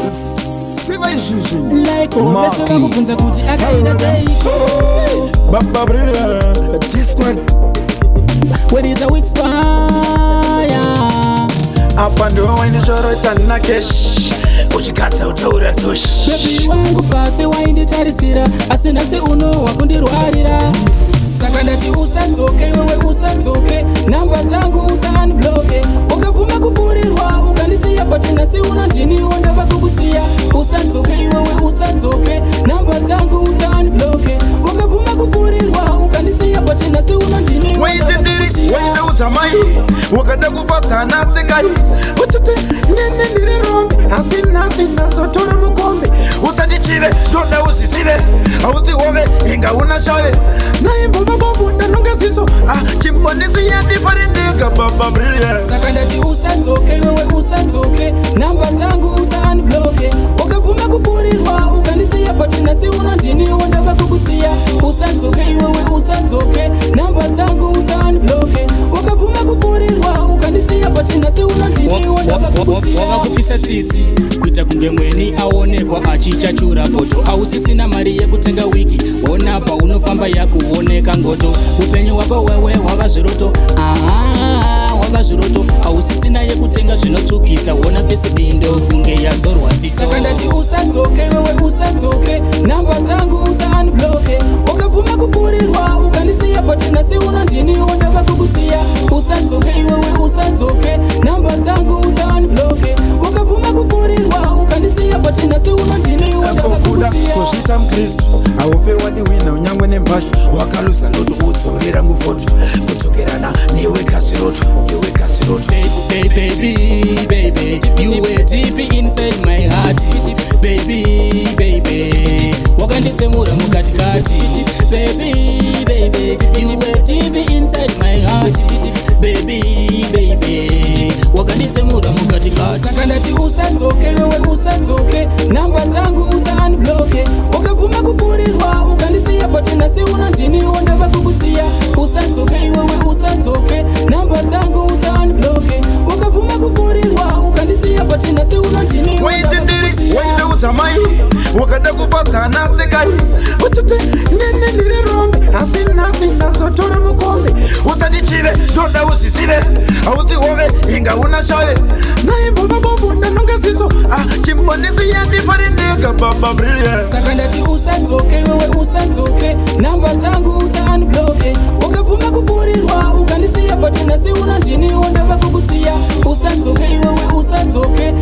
Siva ishishi like bese bakuvunza kuti akaida seiko Baba Brilliant T-Squad when is a week spire apa ndo waindishorota na cash uchikadza utaura tosh baby wangu pasi wainditarisira asi nhasi uno wakundirwarira saka ndati usadzoke iwewe usadzoke namba dzangu usaunbloke ukabvuma kufurirwa ukandisiya but nhasi uno ndiniwo ndava kukusiya usadzoke iwewe usadzoke namba dzangu usaunbloke ukabvuma kufurirwa ukandisiya but nhasi uno ndiniwo waindeudza mai wakada kufadzana sekai uchiti nene ndiri rombe asi nhasi ndazotora mukombe usandichive ndoda uzisive hauzihove inga una shave naimbobabovu ndanongeziso chimbonisiya ndifarindika Baba Brilliant saka ndati usadzoke iwewe usadzoke namba dzangu usaunbloke ukabvuma kufurirwa ukandisiya but nhasi uno ndiniwo ndava kukusiya usadzoke iwewe usadzoke namba dzangu usaunbloke ukabvuma kufurirwa ukandisiya but nhasi uno ndiniwo ndava kukusiya wakakupisa tsitsi kuita kunge mweni aonekwa achichachura poto ausisina mari yekutenga wiki ona paunofamba yakuoneka ngoto upenyu wako wewe wava zviroto wava zviroto ausisina yekutenga zvinotsvukisa wona pese bindo kunge yazorwadzisa saka ndati usadzoke iwewe usadzoke namba dzangu usaunbloke ukabvuma kufurirwa ukandisiya but nhasi uno ndiniwo ndava kukusiya usadzoke iwewe usadzoke namba dzangu usaunbloke ukabvuma kufurirwa ukandisiya but nhasi uno ndiniwo ndava kukusiya kuzvita mukristu hauferwa ndiwina unyangwe nembasha wakaluza loto udzorera ngufoto kudzokerana newe kaziroto baby you were deep inside my heart baby wakanditsemura mukatikati baby you were deep inside my heart baby wakanditsemura mukatikati saka ndati usadzoke iwewe usadzoke namba dzangu usaunbloke ukabvuma kufurirwa ukandisiya but nhasi uno ndiniwo ndava kukusiya usadzoke iwewe usadzoke namba dzangu usaunbloke ukabvuma kufurirwa ukandisiya but nhasi uno ndiniwo waindeudza mai wakada kufadzana sekai uchiti nene ndiri rombe asi nhasi ndazotora mukombe usandichive ndoda uzisive hauzihove inga una shave naimbobabovu ndanongeziso chimbonisiya ndifarindika Baba Brilliant saka ndati usadzoke iwewe usadzoke namba dzangu usaunbloke ukabvuma kufurirwa ukandisiya but nhasi uno ndiniwo ndava kukusiya usadzoke iwewe usadzoke